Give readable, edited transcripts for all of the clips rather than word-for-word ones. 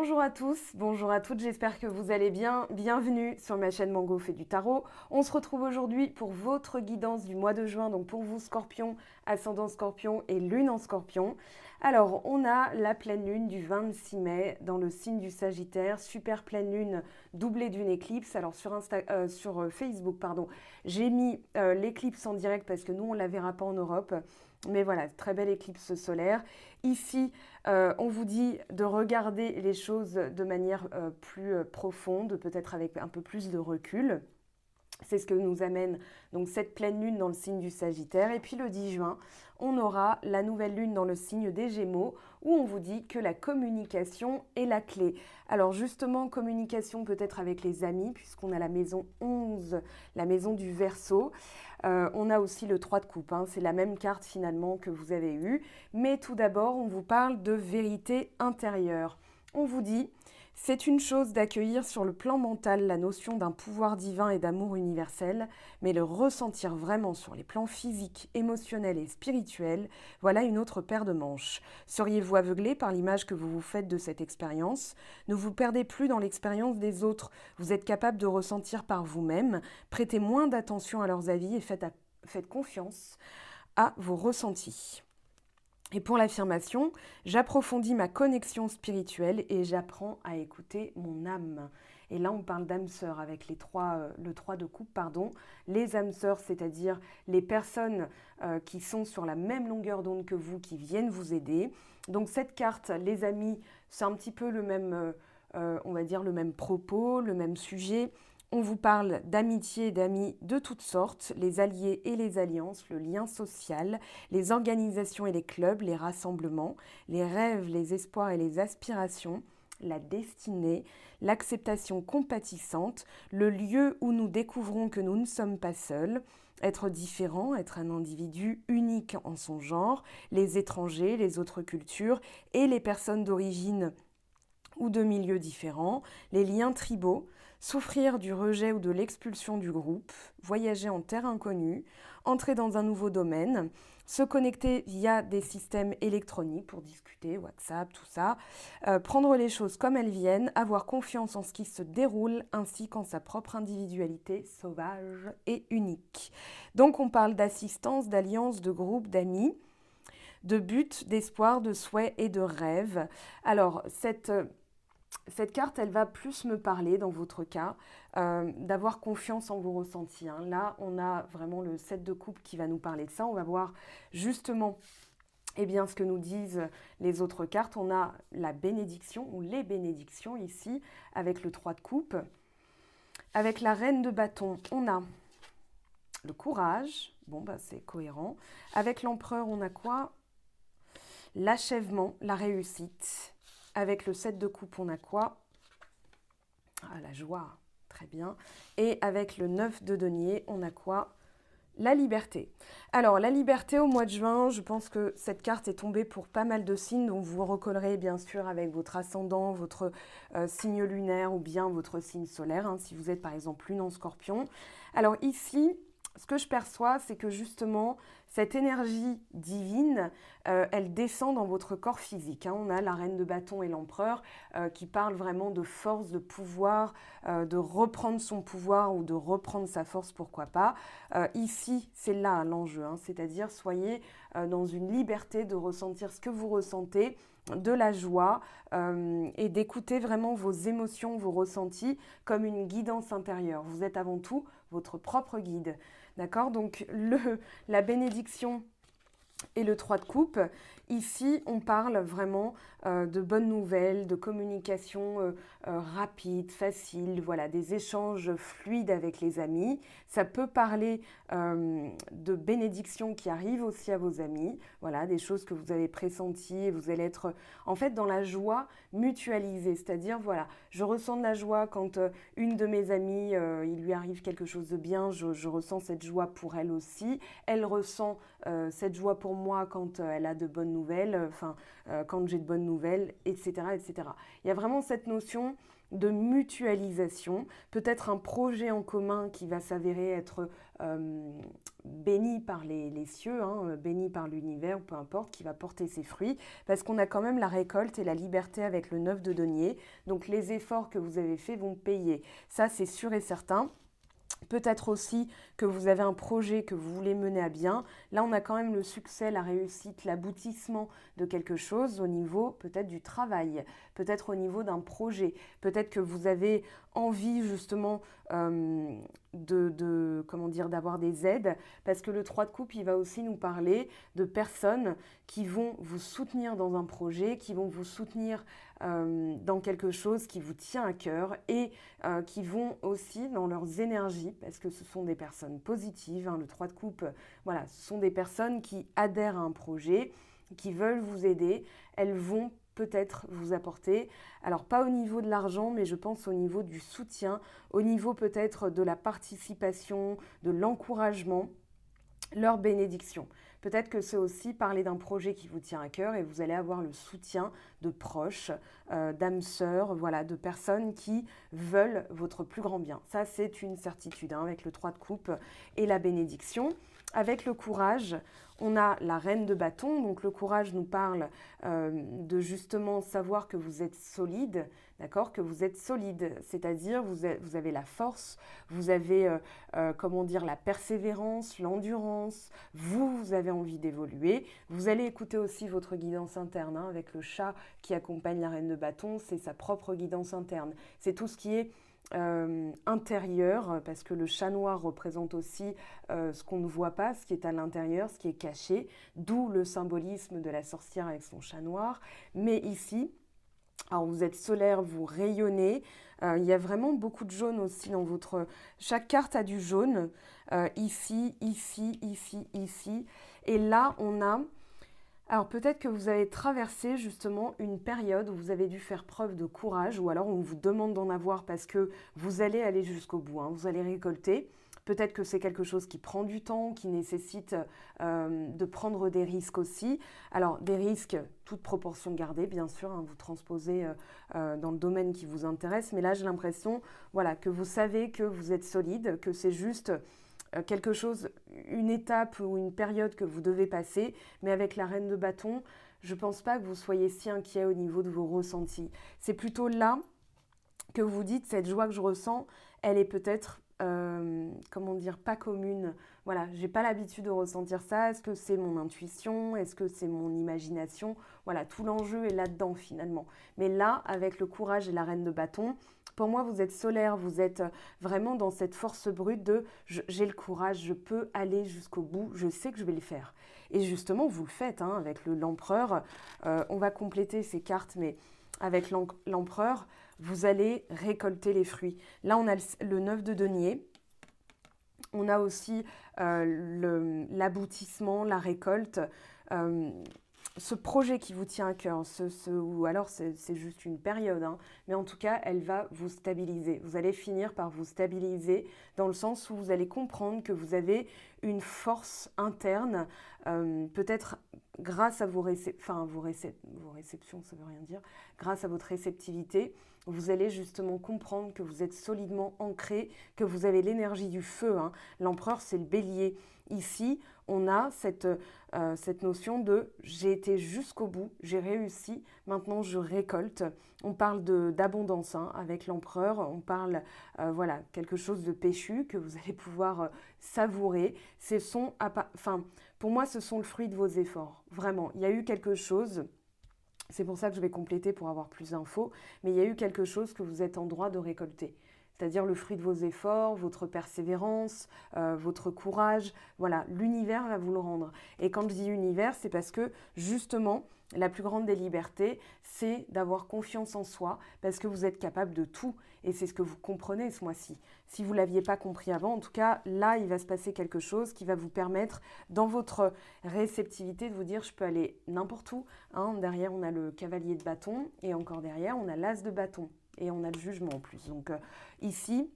Bonjour à tous, bonjour à toutes, j'espère que vous allez bien. Bienvenue sur ma chaîne Mango fait du tarot. On se retrouve aujourd'hui pour votre guidance du mois de juin, donc pour vous Scorpion, ascendant Scorpion et lune en Scorpion. Alors, on a la pleine lune du 26 mai dans le signe du Sagittaire, super pleine lune doublée d'une éclipse. Alors sur Facebook, pardon, j'ai mis l'éclipse en direct parce que nous on ne la verra pas en Europe. Mais voilà, très belle éclipse solaire. Ici, on vous dit de regarder les choses de manière plus profonde, peut-être avec un peu plus de recul. C'est ce que nous amène donc cette pleine lune dans le signe du Sagittaire. Et puis le 10 juin, on aura la nouvelle lune dans le signe des Gémeaux où on vous dit que la communication est la clé. Alors justement, communication peut-être avec les amis puisqu'on a la maison 11, la maison du Verseau. On a aussi le 3 de coupe, hein. C'est la même carte finalement que vous avez eue. Mais tout d'abord, on vous parle de vérité intérieure. On vous dit... C'est une chose d'accueillir sur le plan mental la notion d'un pouvoir divin et d'amour universel, mais le ressentir vraiment sur les plans physiques, émotionnels et spirituels, voilà une autre paire de manches. Seriez-vous aveuglé par l'image que vous vous faites de cette expérience? Ne vous perdez plus dans l'expérience des autres. Vous êtes capable de ressentir par vous-même. Prêtez moins d'attention à leurs avis et faites confiance à vos ressentis. Et pour l'affirmation, j'approfondis ma connexion spirituelle et j'apprends à écouter mon âme. Et là, on parle d'âme sœur avec le 3 de coupe, pardon. Les âmes sœurs, c'est-à-dire les personnes qui sont sur la même longueur d'onde que vous, qui viennent vous aider. Donc cette carte, les amis, c'est un petit peu le même, on va dire le même propos, le même sujet. On vous parle d'amitié et d'amis de toutes sortes, les alliés et les alliances, le lien social, les organisations et les clubs, les rassemblements, les rêves, les espoirs et les aspirations, la destinée, l'acceptation compatissante, le lieu où nous découvrons que nous ne sommes pas seuls, être différent, être un individu unique en son genre, les étrangers, les autres cultures et les personnes d'origine ou de milieux différents, les liens tribaux, souffrir du rejet ou de l'expulsion du groupe, voyager en terre inconnue, entrer dans un nouveau domaine, se connecter via des systèmes électroniques pour discuter, WhatsApp, tout ça, prendre les choses comme elles viennent, avoir confiance en ce qui se déroule ainsi qu'en sa propre individualité sauvage et unique. Donc on parle d'assistance, d'alliance, de groupe, d'amis, de but, d'espoir, de souhait et de rêve. Alors cette carte, elle va plus me parler, dans votre cas, d'avoir confiance en vos ressentis. Hein. Là, on a vraiment le 7 de coupe qui va nous parler de ça. On va voir justement ce que nous disent les autres cartes. On a la bénédiction, ou les bénédictions ici, avec le 3 de coupe. Avec la reine de bâton, on a le courage. Bon, c'est cohérent. Avec l'empereur, on a quoi? L'achèvement, la réussite. Avec le 7 de coupe, on a quoi? La joie, très bien. Et avec le 9 de denier, on a quoi? La liberté. Alors, la liberté au mois de juin, je pense que cette carte est tombée pour pas mal de signes, donc vous recollerez bien sûr avec votre ascendant, votre signe lunaire ou bien votre signe solaire, hein, si vous êtes par exemple lune en scorpion. Alors ici, ce que je perçois, c'est que justement, cette énergie divine, elle descend dans votre corps physique. Hein. On a la reine de bâton et l'empereur qui parlent vraiment de force, de pouvoir, de reprendre son pouvoir ou de reprendre sa force, pourquoi pas. Ici, c'est là l'enjeu, hein, c'est-à-dire soyez dans une liberté de ressentir ce que vous ressentez, de la joie et d'écouter vraiment vos émotions, vos ressentis comme une guidance intérieure. Vous êtes avant tout votre propre guide. D'accord? Donc la bénédiction et le 3 de coupe, ici on parle vraiment de bonnes nouvelles, de communication rapide, facile, voilà, des échanges fluides avec les amis. Ça peut parler de bénédictions qui arrivent aussi à vos amis, voilà, des choses que vous avez pressenties et vous allez être en fait dans la joie mutualisée, c'est-à-dire voilà, je ressens de la joie quand une de mes amies, il lui arrive quelque chose de bien, je ressens cette joie pour elle aussi, elle ressent cette joie pour moi quand elle a de bonnes nouvelles, quand j'ai de bonnes nouvelles, etc., etc. Il y a vraiment cette notion de mutualisation, peut-être un projet en commun qui va s'avérer être béni par les cieux, hein, béni par l'univers, peu importe, qui va porter ses fruits, parce qu'on a quand même la récolte et la liberté avec le 9 de denier, donc les efforts que vous avez faits vont payer. Ça, c'est sûr et certain. Peut-être aussi que vous avez un projet que vous voulez mener à bien. Là, on a quand même le succès, la réussite, l'aboutissement de quelque chose au niveau peut-être du travail, peut-être au niveau d'un projet. Peut-être que vous avez envie justement d'avoir des aides, parce que le 3 de coupe, il va aussi nous parler de personnes qui vont vous soutenir dans un projet, qui vont vous soutenir dans quelque chose qui vous tient à cœur et qui vont aussi dans leurs énergies, parce que ce sont des personnes positives, hein, le 3 de coupe, voilà, ce sont des personnes qui adhèrent à un projet, qui veulent vous aider, elles vont peut-être vous apporter, alors pas au niveau de l'argent, mais je pense au niveau du soutien, au niveau peut-être de la participation, de l'encouragement, leur bénédiction. Peut-être que c'est aussi parler d'un projet qui vous tient à cœur et vous allez avoir le soutien de proches, d'âmes sœurs, voilà, de personnes qui veulent votre plus grand bien. Ça, c'est une certitude, hein, avec le 3 de coupe et la bénédiction. Avec le courage, on a la reine de bâton. Donc le courage nous parle de justement savoir que vous êtes solide, d'accord, que vous êtes solide, c'est-à-dire vous avez la force, vous avez la persévérance, l'endurance, vous avez envie d'évoluer. Vous allez écouter aussi votre guidance interne, hein, avec le chat qui accompagne la reine de bâton, c'est sa propre guidance interne. C'est tout ce qui est intérieur, parce que le chat noir représente aussi ce qu'on ne voit pas, ce qui est à l'intérieur, ce qui est caché, d'où le symbolisme de la sorcière avec son chat noir. Mais ici, alors vous êtes solaire, vous rayonnez, il y a vraiment beaucoup de jaune aussi dans votre... Chaque carte a du jaune, ici, ici, ici, ici. Et là, on a... Alors peut-être que vous avez traversé justement une période où vous avez dû faire preuve de courage, ou alors on vous demande d'en avoir parce que vous allez aller jusqu'au bout, hein, vous allez récolter. Peut-être que c'est quelque chose qui prend du temps, qui nécessite de prendre des risques aussi. Alors des risques, toute proportion gardée, bien sûr, hein, vous transposez dans le domaine qui vous intéresse, mais là j'ai l'impression, voilà, que vous savez que vous êtes solide, que c'est juste quelque chose, une étape ou une période que vous devez passer, mais avec la reine de bâton, je ne pense pas que vous soyez si inquiet au niveau de vos ressentis. C'est plutôt là que vous dites, cette joie que je ressens, elle est peut-être, pas commune. Voilà, j'ai pas l'habitude de ressentir ça. Est-ce que c'est mon intuition? Est-ce que c'est mon imagination? Voilà, tout l'enjeu est là-dedans finalement. Mais là, avec le courage et la reine de bâton, pour moi, vous êtes solaire, vous êtes vraiment dans cette force brute de j'ai le courage, je peux aller jusqu'au bout, je sais que je vais le faire. Et justement, vous le faites, hein, avec l'empereur. On va compléter ces cartes, mais avec l'empereur, vous allez récolter les fruits. Là, on a le 9 de denier. On a aussi l'aboutissement, la récolte. Ce projet qui vous tient à cœur, ou alors c'est juste une période, hein, mais en tout cas, elle va vous stabiliser. Vous allez finir par vous stabiliser dans le sens où vous allez comprendre que vous avez une force interne, peut-être grâce à vos réceptions, ça veut rien dire, grâce à votre réceptivité, vous allez justement comprendre que vous êtes solidement ancré, que vous avez l'énergie du feu, hein. L'empereur, c'est le bélier. Ici, on a cette notion de j'ai été jusqu'au bout, j'ai réussi, maintenant je récolte. On parle d'abondance, hein, avec l'empereur, on parle quelque chose de péchu que vous allez pouvoir savourer. Pour moi, ce sont le fruit de vos efforts, vraiment. Il y a eu quelque chose, c'est pour ça que je vais compléter pour avoir plus d'infos, mais il y a eu quelque chose que vous êtes en droit de récolter. C'est-à-dire le fruit de vos efforts, votre persévérance, votre courage. Voilà, l'univers va vous le rendre. Et quand je dis univers, c'est parce que justement, la plus grande des libertés, c'est d'avoir confiance en soi, parce que vous êtes capable de tout. Et c'est ce que vous comprenez ce mois-ci. Si vous ne l'aviez pas compris avant, en tout cas, là, il va se passer quelque chose qui va vous permettre, dans votre réceptivité, de vous dire, je peux aller n'importe où, hein. Derrière, on a le cavalier de bâton, et encore derrière, on a l'as de bâton. Et on a le jugement en plus. Donc ici,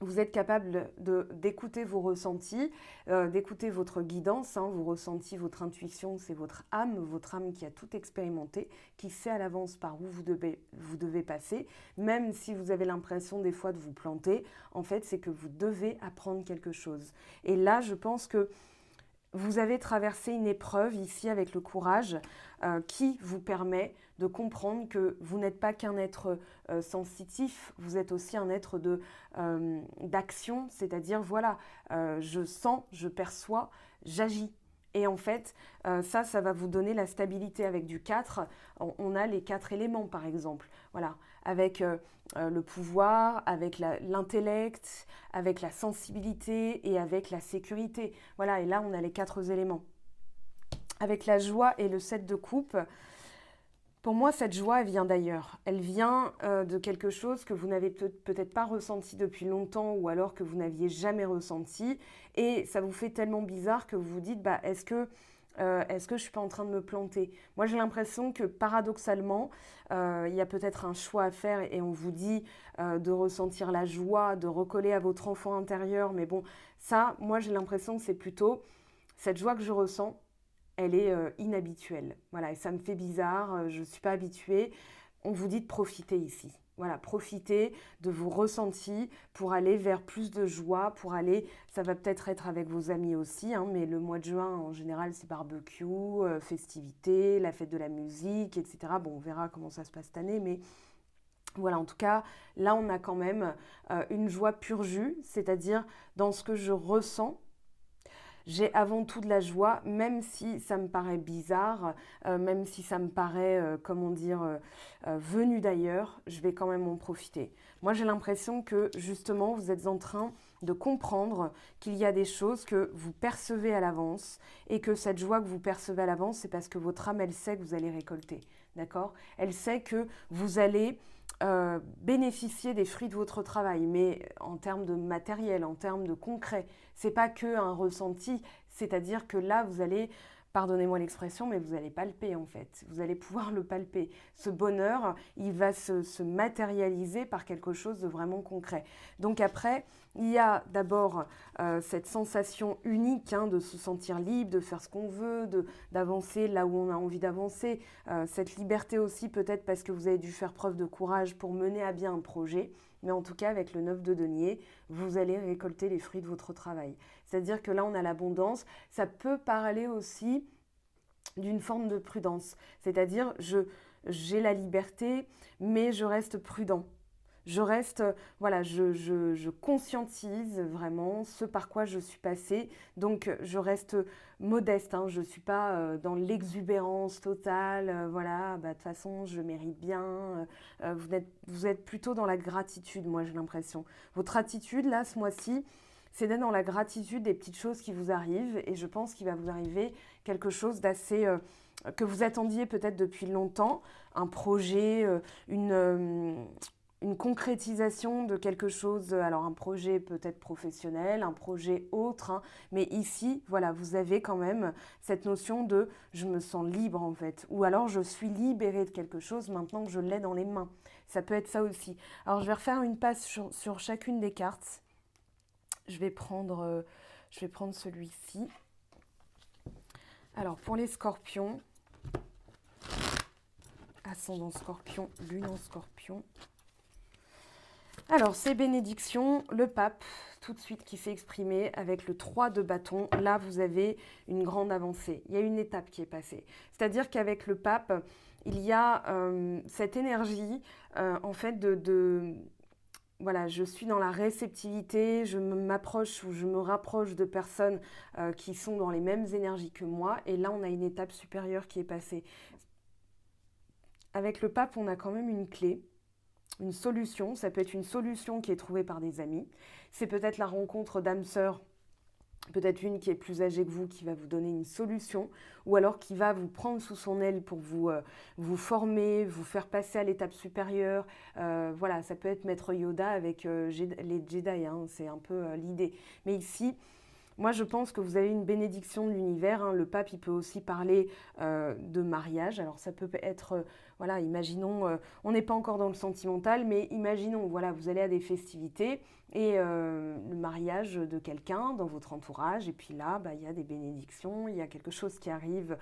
Vous êtes capable d'écouter vos ressentis, d'écouter votre guidance, hein, vos ressentis, votre intuition, c'est votre âme qui a tout expérimenté, qui sait à l'avance par où vous devez passer. Même si vous avez l'impression des fois de vous planter, en fait, c'est que vous devez apprendre quelque chose. Et là, je pense que vous avez traversé une épreuve ici avec le courage qui vous permet de comprendre que vous n'êtes pas qu'un être sensitif, vous êtes aussi un être d'action, c'est-à-dire voilà, je sens, je perçois, j'agis. Et en fait, ça va vous donner la stabilité avec du 4. On a les 4 éléments, par exemple. Voilà, avec le pouvoir, avec l'intellect, avec la sensibilité et avec la sécurité. Voilà, et là, on a les 4 éléments. Avec la joie et le 7 de coupe, pour moi, cette joie, elle vient d'ailleurs. Elle vient de quelque chose que vous n'avez peut-être pas ressenti depuis longtemps ou alors que vous n'aviez jamais ressenti. Et ça vous fait tellement bizarre que vous vous dites, bah, est-ce que je ne suis pas en train de me planter? Moi, j'ai l'impression que paradoxalement, il y a peut-être un choix à faire et on vous dit de ressentir la joie, de recoller à votre enfant intérieur. Mais bon, ça, moi, j'ai l'impression que c'est plutôt cette joie que je ressens. Elle est inhabituelle. Voilà, et ça me fait bizarre, je ne suis pas habituée. On vous dit de profiter ici. Voilà, profitez de vos ressentis pour aller vers plus de joie, pour aller, ça va peut-être être avec vos amis aussi, hein, mais le mois de juin, en général, c'est barbecue, festivités, la fête de la musique, etc. Bon, on verra comment ça se passe cette année, mais voilà, en tout cas, là, on a quand même une joie pur jus, c'est-à-dire dans ce que je ressens, j'ai avant tout de la joie, même si ça me paraît bizarre, même si ça me paraît, comment dire, venu d'ailleurs, je vais quand même en profiter. Moi, j'ai l'impression que justement, vous êtes en train de comprendre qu'il y a des choses que vous percevez à l'avance et que cette joie que vous percevez à l'avance, c'est parce que votre âme, elle sait que vous allez récolter. D'accord? Elle sait que vous allez bénéficier des fruits de votre travail, mais en termes de matériel, en termes de concret. C'est pas que un ressenti, c'est-à-dire que là, vous allez, pardonnez-moi l'expression, mais vous allez palper en fait. Vous allez pouvoir le palper. Ce bonheur, il va se matérialiser par quelque chose de vraiment concret. Donc après, il y a d'abord cette sensation unique hein, de se sentir libre, de faire ce qu'on veut, d'avancer là où on a envie d'avancer. Cette liberté aussi peut-être parce que vous avez dû faire preuve de courage pour mener à bien un projet. Mais en tout cas, avec le 9 de denier, vous allez récolter les fruits de votre travail. C'est-à-dire que là, on a l'abondance. Ça peut parler aussi d'une forme de prudence. C'est-à-dire, j'ai la liberté, mais je reste prudent. Je reste, voilà, je conscientise vraiment ce par quoi je suis passée. Donc, je reste modeste. Hein, je ne suis pas dans l'exubérance totale. Voilà, bah, de toute façon, je mérite bien. Vous êtes plutôt dans la gratitude, moi, j'ai l'impression. Votre attitude, là, ce mois-ci, c'est d'être dans la gratitude des petites choses qui vous arrivent. Et je pense qu'il va vous arriver quelque chose d'assez... que vous attendiez peut-être depuis longtemps. Un projet, une concrétisation de quelque chose, alors un projet peut-être professionnel, un projet autre, hein, mais ici, voilà, vous avez quand même cette notion de je me sens libre en fait, ou alors je suis libérée de quelque chose maintenant que je l'ai dans les mains. Ça peut être ça aussi. Alors je vais refaire une passe sur chacune des cartes. Je vais prendre celui-ci. Alors pour les scorpions, ascendant scorpion, lune en scorpion. Alors, c'est bénédiction, le pape, tout de suite qui s'est exprimé avec le 3 de bâton. Là, vous avez une grande avancée. Il y a une étape qui est passée. C'est-à-dire qu'avec le pape, il y a cette énergie, en fait, voilà, je suis dans la réceptivité, je m'approche ou je me rapproche de personnes qui sont dans les mêmes énergies que moi. Et là, on a une étape supérieure qui est passée. Avec le pape, on a quand même une clé. Une solution, ça peut être une solution qui est trouvée par des amis, c'est peut-être la rencontre d'âmes sœurs, peut-être une qui est plus âgée que vous qui va vous donner une solution, ou alors qui va vous prendre sous son aile pour vous former, vous faire passer à l'étape supérieure. Voilà, ça peut être Maître Yoda avec les Jedi, hein, c'est un peu l'idée. Mais ici, moi, je pense que vous avez une bénédiction de l'univers. Hein. Le pape, il peut aussi parler de mariage. Alors, ça peut être voilà, imaginons, on n'est pas encore dans le sentimental, mais imaginons, voilà, vous allez à des festivités et le mariage de quelqu'un dans votre entourage, et puis là, bah, il y a des bénédictions, il y a quelque chose qui arrive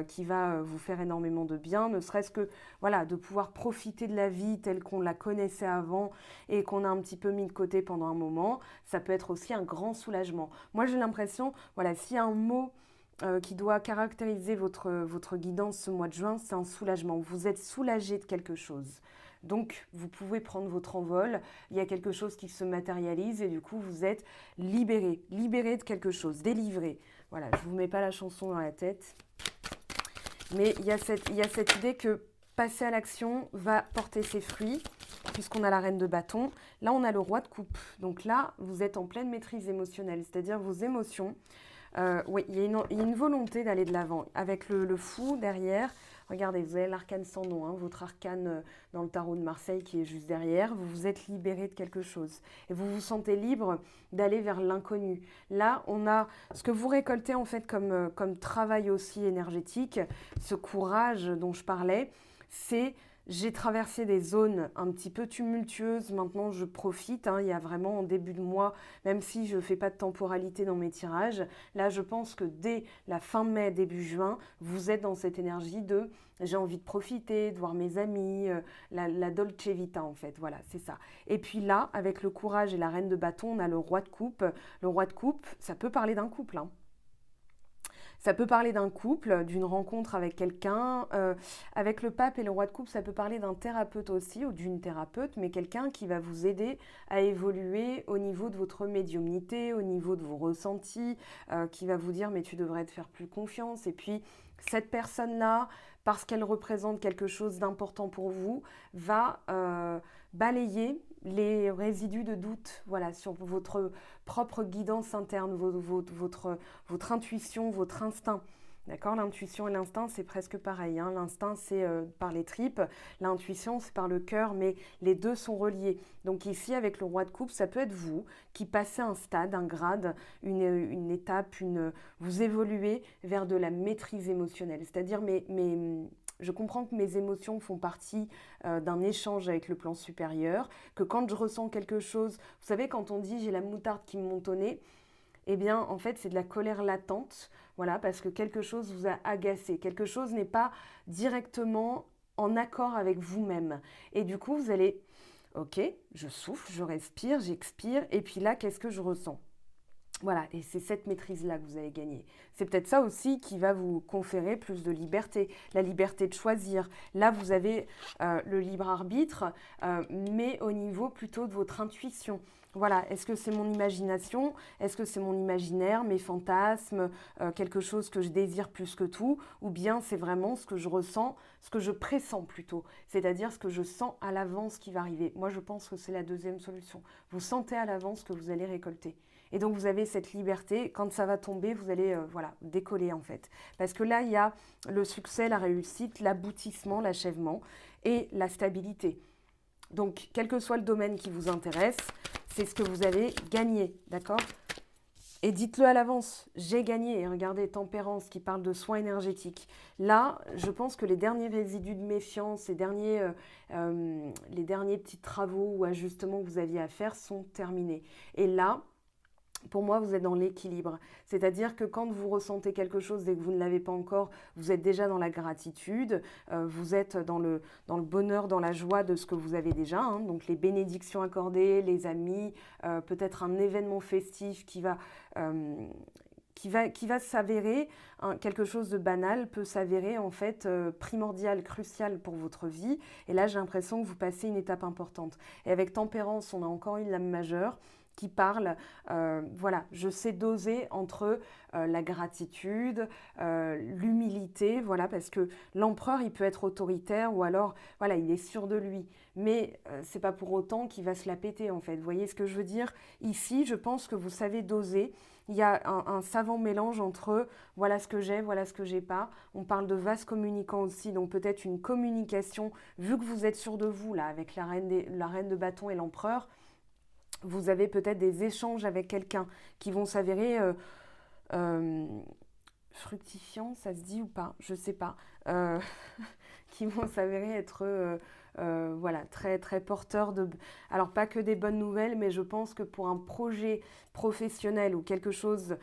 qui va vous faire énormément de bien, ne serait-ce que, voilà, de pouvoir profiter de la vie telle qu'on la connaissait avant et qu'on a un petit peu mis de côté pendant un moment, ça peut être aussi un grand soulagement. Moi, j'ai l'impression, voilà, s'il y a un mot qui doit caractériser votre guidance ce mois de juin, c'est un soulagement. Vous êtes soulagé de quelque chose. Donc, vous pouvez prendre votre envol, il y a quelque chose qui se matérialise et du coup, vous êtes libéré, libéré de quelque chose, délivré. Voilà, je ne vous mets pas la chanson dans la tête, mais il y a cette idée que passer à l'action va porter ses fruits, puisqu'on a la reine de bâton. Là, on a le roi de coupe. Donc là, vous êtes en pleine maîtrise émotionnelle, c'est-à-dire vos émotions. Oui, il y a une volonté d'aller de l'avant. Avec le fou derrière, regardez, vous avez l'arcane sans nom, hein, votre arcane dans le tarot de Marseille qui est juste derrière. Vous vous êtes libéré de quelque chose. Et vous vous sentez libre d'aller vers l'inconnu. Là, on a ce que vous récoltez en fait comme travail aussi énergétique, ce courage dont je parlais, c'est... J'ai traversé des zones un petit peu tumultueuses, maintenant je profite, hein, il y a vraiment en début de mois, même si je ne fais pas de temporalité dans mes tirages, là je pense que dès la fin mai, début juin, vous êtes dans cette énergie de j'ai envie de profiter, de voir mes amis, la dolce vita en fait, voilà, c'est ça. Et puis là, avec le courage et la reine de bâton, on a le roi de coupe. Le roi de coupe, ça peut parler d'un couple, hein. Ça peut parler d'un couple, d'une rencontre avec quelqu'un. Avec le pape et le roi de coupe, ça peut parler d'un thérapeute aussi ou d'une thérapeute, mais quelqu'un qui va vous aider à évoluer au niveau de votre médiumnité, au niveau de vos ressentis, qui va vous dire mais tu devrais te faire plus confiance. Et puis cette personne-là, parce qu'elle représente quelque chose d'important pour vous, va balayer les résidus de doute, voilà, sur votre propre guidance interne, votre intuition, votre instinct. D'accord? L'intuition et l'instinct, c'est presque pareil, hein. L'instinct, c'est par les tripes. L'intuition, c'est par le cœur, mais les deux sont reliés. Donc ici, avec le roi de coupe, ça peut être vous qui passez un stade, un grade, une étape, vous évoluez vers de la maîtrise émotionnelle. C'est-à-dire, je comprends que mes émotions font partie d'un échange avec le plan supérieur, que quand je ressens quelque chose, vous savez, quand on dit j'ai la moutarde qui me monte au nez, eh bien, en fait, c'est de la colère latente, voilà, parce que quelque chose vous a agacé, quelque chose n'est pas directement en accord avec vous-même. Et du coup, vous allez, ok, je souffle, je respire, j'expire, et puis là, qu'est-ce que je ressens? Voilà, et c'est cette maîtrise-là que vous allez gagner. C'est peut-être ça aussi qui va vous conférer plus de liberté, la liberté de choisir. Là, vous avez le libre arbitre, mais au niveau plutôt de votre intuition. Voilà, est-ce que c'est mon imagination? Est-ce que c'est mon imaginaire, mes fantasmes, quelque chose que je désire plus que tout? Ou bien c'est vraiment ce que je ressens, ce que je pressens plutôt, c'est-à-dire ce que je sens à l'avance qui va arriver. Moi, je pense que c'est la deuxième solution. Vous sentez à l'avance ce que vous allez récolter. Et donc, vous avez cette liberté. Quand ça va tomber, vous allez voilà, décoller en fait. Parce que là, il y a le succès, la réussite, l'aboutissement, l'achèvement et la stabilité. Donc, quel que soit le domaine qui vous intéresse, c'est ce que vous avez gagné, d'accord? Et dites-le à l'avance, j'ai gagné. Et regardez, tempérance qui parle de soins énergétiques. Là, je pense que les derniers résidus de méfiance, les derniers petits travaux ou ajustements que vous aviez à faire sont terminés. Et là, pour moi, vous êtes dans l'équilibre. C'est-à-dire que quand vous ressentez quelque chose et que vous ne l'avez pas encore, vous êtes déjà dans la gratitude, vous êtes dans le bonheur, dans la joie de ce que vous avez déjà. Hein. Donc les bénédictions accordées, les amis, peut-être un événement festif qui va s'avérer, hein, quelque chose de banal peut s'avérer en fait primordial, crucial pour votre vie. Et là, j'ai l'impression que vous passez une étape importante. Et avec tempérance, on a encore une lame majeure qui parle, voilà, je sais doser entre la gratitude, l'humilité, voilà, parce que l'empereur, il peut être autoritaire ou alors, voilà, il est sûr de lui, mais c'est pas pour autant qu'il va se la péter, en fait. Vous voyez ce que je veux dire? Ici, je pense que vous savez doser. Il y a un savant mélange entre voilà ce que j'ai pas. On parle de vase communicant aussi, donc peut-être une communication, vu que vous êtes sûr de vous, là, avec la reine de bâton et l'empereur, vous avez peut-être des échanges avec quelqu'un qui vont s'avérer fructifiants, ça se dit ou pas? Je ne sais pas. qui vont s'avérer être voilà, très, très porteurs de... Alors, pas que des bonnes nouvelles, mais je pense que pour un projet professionnel ou quelque chose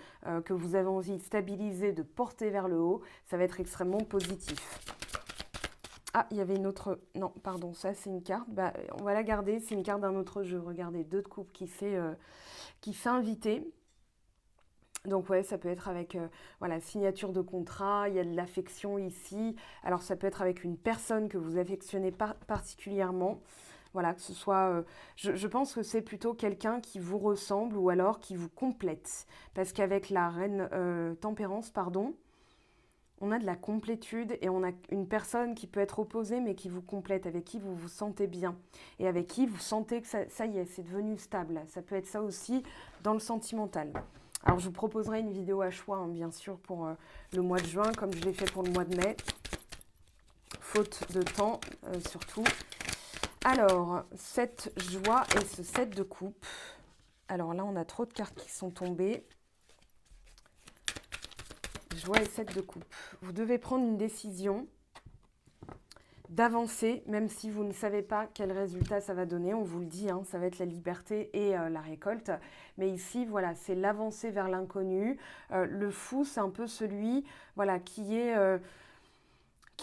que vous avez envie de stabiliser, de porter vers le haut, ça va être extrêmement positif. Ah, il y avait une autre... Non, pardon, ça c'est une carte. Bah, on va la garder, c'est une carte d'un autre jeu. Regardez, 2 de coupe qui fait inviter. Donc ouais, ça peut être avec voilà, signature de contrat, il y a de l'affection ici. Alors ça peut être avec une personne que vous affectionnez particulièrement. Voilà, que ce soit... je pense que c'est plutôt quelqu'un qui vous ressemble ou alors qui vous complète. Parce qu'avec la reine tempérance, pardon, on a de la complétude et on a une personne qui peut être opposée mais qui vous complète, avec qui vous vous sentez bien et avec qui vous sentez que ça y est, c'est devenu stable. Ça peut être ça aussi dans le sentimental. Alors, je vous proposerai une vidéo à choix, hein, bien sûr, pour le mois de juin, comme je l'ai fait pour le mois de mai. Faute de temps, surtout. Alors, cette joie et ce 7 de coupe. Alors là, on a trop de cartes qui sont tombées. Joie et 7 de coupe. Vous devez prendre une décision d'avancer, même si vous ne savez pas quel résultat ça va donner. On vous le dit, hein, ça va être la liberté et la récolte. Mais ici, voilà, c'est l'avancée vers l'inconnu. Le fou, c'est un peu celui, voilà, qui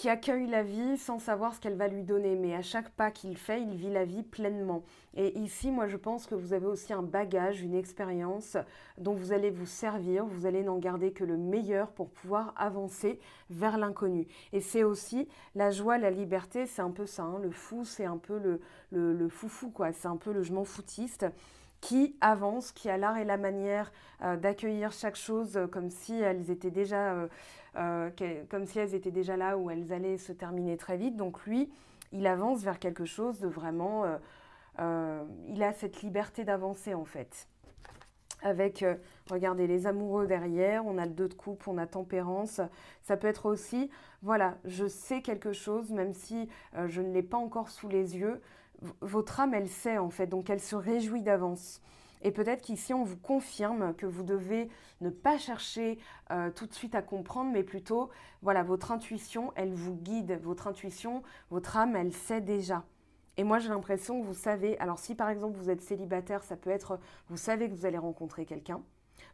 accueille la vie sans savoir ce qu'elle va lui donner. Mais à chaque pas qu'il fait, il vit la vie pleinement. Et ici, moi, je pense que vous avez aussi un bagage, une expérience dont vous allez vous servir. Vous allez n'en garder que le meilleur pour pouvoir avancer vers l'inconnu. Et c'est aussi la joie, la liberté, c'est un peu ça. Hein. Le fou, c'est un peu le foufou, quoi. C'est un peu le je m'en foutiste qui avance, qui a l'art et la manière d'accueillir chaque chose comme si elles étaient déjà là où elles allaient se terminer très vite. Donc lui, il avance vers quelque chose de vraiment... il a cette liberté d'avancer en fait. Avec, regardez, les amoureux derrière, on a le 2 de coupe, on a tempérance. Ça peut être aussi, voilà, je sais quelque chose, même si je ne l'ai pas encore sous les yeux. Votre âme, elle sait en fait, donc elle se réjouit d'avance. Et peut-être qu'ici, on vous confirme que vous devez ne pas chercher tout de suite à comprendre, mais plutôt, voilà, votre intuition, elle vous guide. Votre intuition, votre âme, elle sait déjà. Et moi, j'ai l'impression que vous savez, alors si par exemple vous êtes célibataire, ça peut être, vous savez que vous allez rencontrer quelqu'un.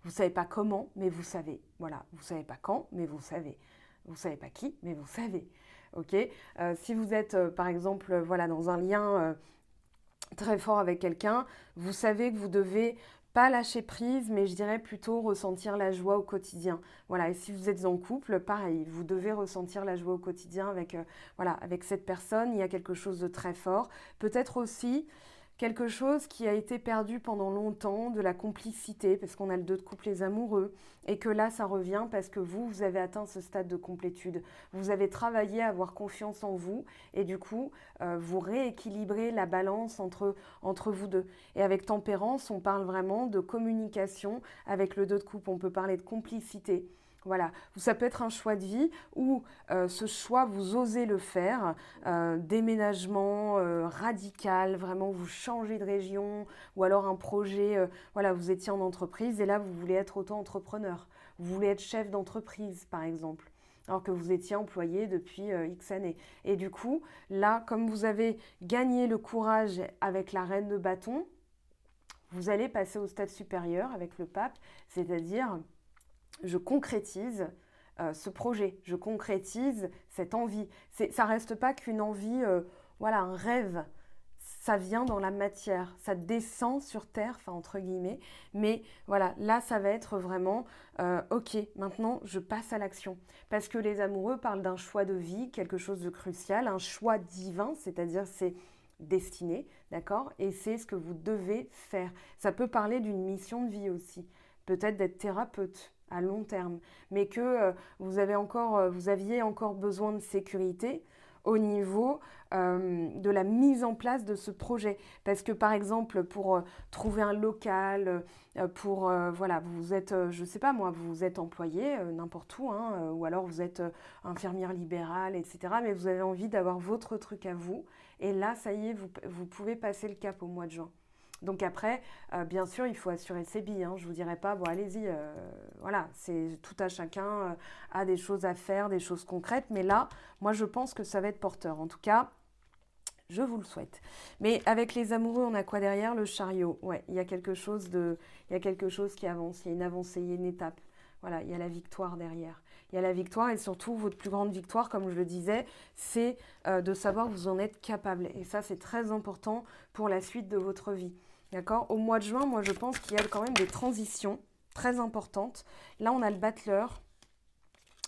Vous ne savez pas comment, mais vous savez. Voilà, vous ne savez pas quand, mais vous savez. Vous ne savez pas qui, mais vous savez. Ok. Si vous êtes, par exemple, voilà, dans un lien très fort avec quelqu'un, vous savez que vous devez pas lâcher prise, mais je dirais plutôt ressentir la joie au quotidien. Voilà, et si vous êtes en couple, pareil, vous devez ressentir la joie au quotidien avec, voilà, avec cette personne. Il y a quelque chose de très fort. Peut-être aussi quelque chose qui a été perdu pendant longtemps, de la complicité, parce qu'on a le 2 de coupe, les amoureux, et que là, ça revient parce que vous avez atteint ce stade de complétude. Vous avez travaillé à avoir confiance en vous, et du coup, vous rééquilibrez la balance entre vous deux. Et avec tempérance, on parle vraiment de communication. Avec le 2 de coupe, on peut parler de complicité. Voilà, ça peut être un choix de vie ou ce choix, vous osez le faire, déménagement radical, vraiment vous changez de région ou alors un projet, voilà, vous étiez en entreprise et là vous voulez être auto-entrepreneur, vous voulez être chef d'entreprise par exemple, alors que vous étiez employé depuis X années. Et du coup, là, comme vous avez gagné le courage avec la reine de bâton, vous allez passer au stade supérieur avec le pape, c'est-à-dire je concrétise ce projet, je concrétise cette envie. Ça reste pas qu'une envie, voilà, un rêve. Ça vient dans la matière, ça descend sur terre, enfin entre guillemets. Mais voilà, là, ça va être vraiment, ok, maintenant, je passe à l'action. Parce que les amoureux parlent d'un choix de vie, quelque chose de crucial, un choix divin, c'est-à-dire c'est destiné, d'accord? Et c'est ce que vous devez faire. Ça peut parler d'une mission de vie aussi. Peut-être d'être thérapeute à long terme, mais que vous aviez encore besoin de sécurité au niveau de la mise en place de ce projet. Parce que par exemple, pour trouver un local, voilà, vous êtes, je sais pas moi, vous êtes employé n'importe où, hein, ou alors vous êtes infirmière libérale, etc. Mais vous avez envie d'avoir votre truc à vous. Et là, ça y est, vous pouvez passer le cap au mois de juin. Donc après, bien sûr, il faut assurer ses billes. Hein. Je ne vous dirai pas, bon, allez-y, voilà, c'est tout à chacun a des choses à faire, des choses concrètes. Mais là, moi, je pense que ça va être porteur. En tout cas, je vous le souhaite. Mais avec les amoureux, on a quoi derrière? Le chariot. Ouais, il y a quelque chose qui avance, il y a une avancée, il y a une étape. Voilà, il y a la victoire derrière. Il y a la victoire et surtout, votre plus grande victoire, comme je le disais, c'est de savoir que vous en êtes capable. Et ça, c'est très important pour la suite de votre vie. D'accord? Au mois de juin, moi, je pense qu'il y a quand même des transitions très importantes. Là, on a le battleur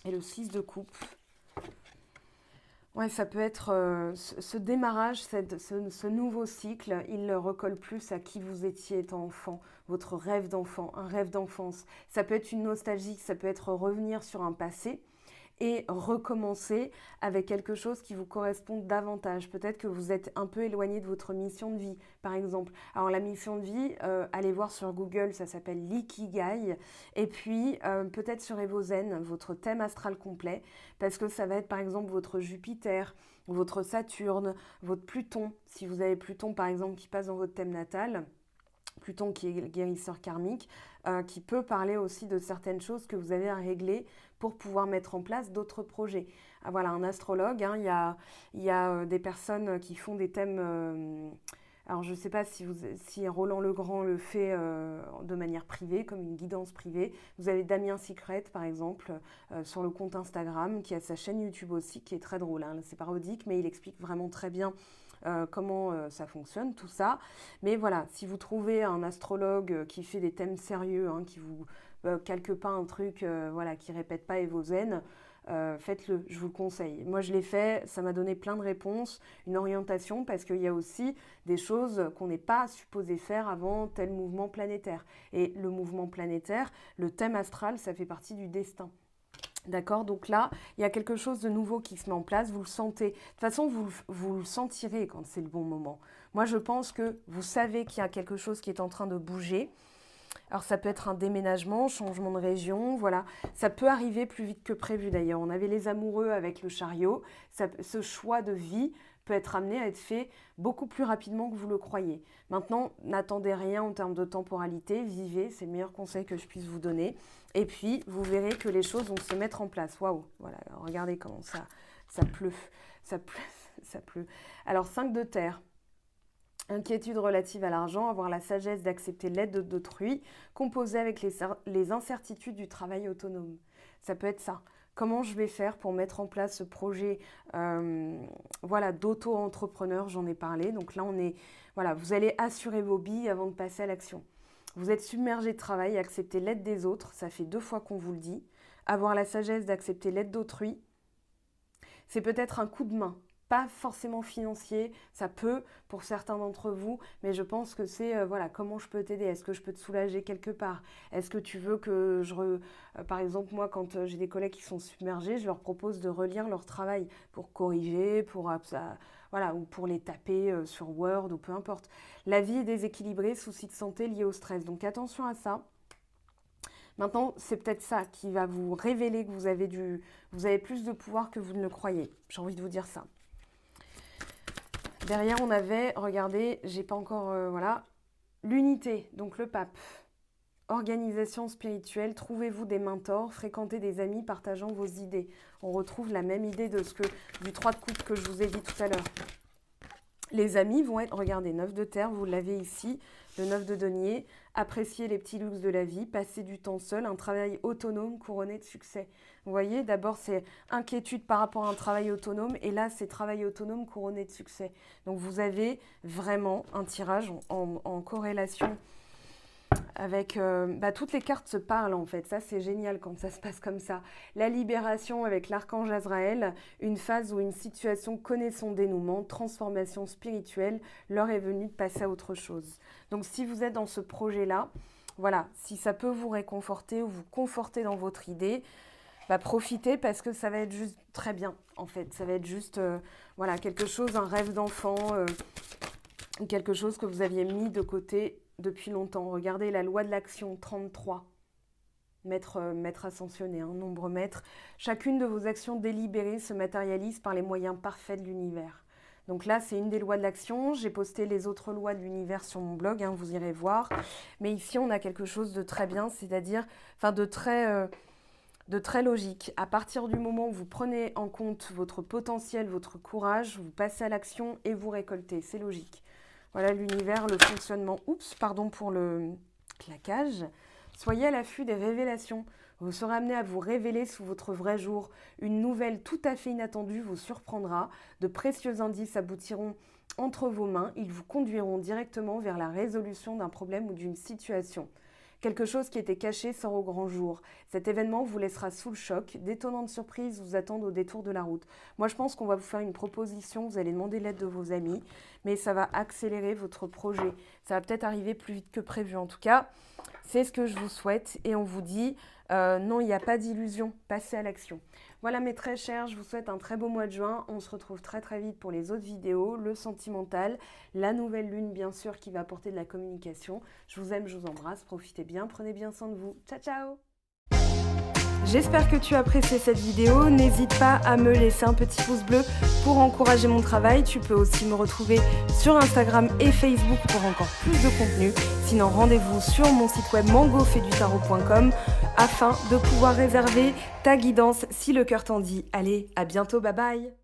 et le 6 de coupe. Ouais, ça peut être ce démarrage, ce nouveau cycle, il recolle plus à qui vous étiez étant enfant, votre rêve d'enfant, un rêve d'enfance. Ça peut être une nostalgie, ça peut être revenir sur un passé et recommencer avec quelque chose qui vous correspond davantage. Peut-être que vous êtes un peu éloigné de votre mission de vie, par exemple. Alors la mission de vie, allez voir sur Google, ça s'appelle l'Ikigai. Et puis peut-être sur Evozen, votre thème astral complet, parce que ça va être par exemple votre Jupiter, votre Saturne, votre Pluton. Si vous avez Pluton par exemple qui passe dans votre thème natal, Pluton qui est guérisseur karmique, qui peut parler aussi de certaines choses que vous avez à régler pour pouvoir mettre en place d'autres projets. Ah, voilà, un astrologue, hein, il y a des personnes qui font des thèmes... alors je ne sais pas si Roland Legrand le fait de manière privée, comme une guidance privée. Vous avez Damien Secret, par exemple, sur le compte Instagram, qui a sa chaîne YouTube aussi, qui est très drôle. Hein. C'est parodique, mais il explique vraiment très bien comment ça fonctionne, tout ça. Mais voilà, si vous trouvez un astrologue qui fait des thèmes sérieux, hein, qui vous calque pas un truc voilà, qui répète pas Evozen, faites-le, je vous le conseille. Moi, je l'ai fait, ça m'a donné plein de réponses, une orientation, parce qu'il y a aussi des choses qu'on n'est pas supposé faire avant tel mouvement planétaire. Et le mouvement planétaire, le thème astral, ça fait partie du destin. D'accord? Donc là, il y a quelque chose de nouveau qui se met en place, vous le sentez. De toute façon, vous le sentirez quand c'est le bon moment. Moi, je pense que vous savez qu'il y a quelque chose qui est en train de bouger. Alors ça peut être un déménagement, changement de région, voilà. Ça peut arriver plus vite que prévu d'ailleurs. On avait les amoureux avec le chariot. Ce choix de vie peut être amené à être fait beaucoup plus rapidement que vous le croyez. Maintenant, n'attendez rien en termes de temporalité, vivez, c'est le meilleur conseil que je puisse vous donner. Et puis, vous verrez que les choses vont se mettre en place. Waouh, voilà, regardez comment ça pleut, ça pleut, ça pleut. Alors, 5 de terre. Inquiétude relative à l'argent, avoir la sagesse d'accepter l'aide d'autrui, composer avec les incertitudes du travail autonome. Ça peut être ça. Comment je vais faire pour mettre en place ce projet voilà, d'auto-entrepreneur, j'en ai parlé. Donc là, voilà, vous allez assurer vos billes avant de passer à l'action. Vous êtes submergé de travail, accepter l'aide des autres, ça fait 2 fois qu'on vous le dit. Avoir la sagesse d'accepter l'aide d'autrui, c'est peut-être un coup de main. Pas forcément financier, ça peut pour certains d'entre vous, mais je pense que c'est voilà, comment je peux t'aider? Est-ce que je peux te soulager quelque part? Est-ce que tu veux que par exemple, moi, quand j'ai des collègues qui sont submergés, je leur propose de relire leur travail pour corriger, voilà, ou pour les taper sur Word ou peu importe. La vie est déséquilibrée, soucis de santé liés au stress, donc attention à ça. Maintenant, c'est peut-être ça qui va vous révéler que vous avez plus de pouvoir que vous ne le croyez. J'ai envie de vous dire ça. Derrière, on avait, regardez, j'ai pas encore, voilà, l'unité, donc le pape. Organisation spirituelle, trouvez-vous des mentors, fréquentez des amis partageant vos idées. On retrouve la même idée du 3 de coupe que je vous ai dit tout à l'heure. Les amis vont être, regardez, 9 de terre, vous l'avez ici, le 9 de denier, apprécier les petits luxes de la vie, passer du temps seul, un travail autonome couronné de succès. Vous voyez, d'abord c'est inquiétude par rapport à un travail autonome, et là c'est travail autonome couronné de succès. Donc vous avez vraiment un tirage en corrélation avec toutes les cartes se parlent en fait, ça c'est génial quand ça se passe comme ça. La libération avec l'archange Azraël, une phase ou une situation connaît son dénouement, transformation spirituelle, l'heure est venue de passer à autre chose. Donc si vous êtes dans ce projet-là, voilà, si ça peut vous réconforter ou vous conforter dans votre idée, profitez parce que ça va être juste très bien en fait, ça va être juste voilà, quelque chose, un rêve d'enfant, quelque chose que vous aviez mis de côté depuis longtemps. Regardez la loi de l'action 33. Maître ascensionné, nombre maître. Chacune de vos actions délibérées se matérialise par les moyens parfaits de l'univers. Donc là, c'est une des lois de l'action. J'ai posté les autres lois de l'univers sur mon blog, hein, vous irez voir. Mais ici, on a quelque chose de très bien, c'est-à-dire, de très logique. À partir du moment où vous prenez en compte votre potentiel, votre courage, vous passez à l'action et vous récoltez. C'est logique. Voilà l'univers, le fonctionnement. Oups, pardon pour le claquage. Soyez à l'affût des révélations. Vous serez amené à vous révéler sous votre vrai jour. Une nouvelle tout à fait inattendue vous surprendra. De précieux indices aboutiront entre vos mains. Ils vous conduiront directement vers la résolution d'un problème ou d'une situation. Quelque chose qui était caché sort au grand jour. Cet événement vous laissera sous le choc. D'étonnantes surprises vous attendent au détour de la route. Moi, je pense qu'on va vous faire une proposition. Vous allez demander l'aide de vos amis, mais ça va accélérer votre projet. Ça va peut-être arriver plus vite que prévu. En tout cas, c'est ce que je vous souhaite. Et on vous dit, non, il n'y a pas d'illusion. Passez à l'action. Voilà mes très chers, je vous souhaite un très beau mois de juin. On se retrouve très très vite pour les autres vidéos, le sentimental, la nouvelle lune bien sûr qui va apporter de la communication. Je vous aime, je vous embrasse, profitez bien, prenez bien soin de vous. Ciao ciao! J'espère que tu as apprécié cette vidéo. N'hésite pas à me laisser un petit pouce bleu pour encourager mon travail. Tu peux aussi me retrouver sur Instagram et Facebook pour encore plus de contenu. Sinon, rendez-vous sur mon site web mangofaidutarot.com afin de pouvoir réserver ta guidance si le cœur t'en dit. Allez, à bientôt, bye bye!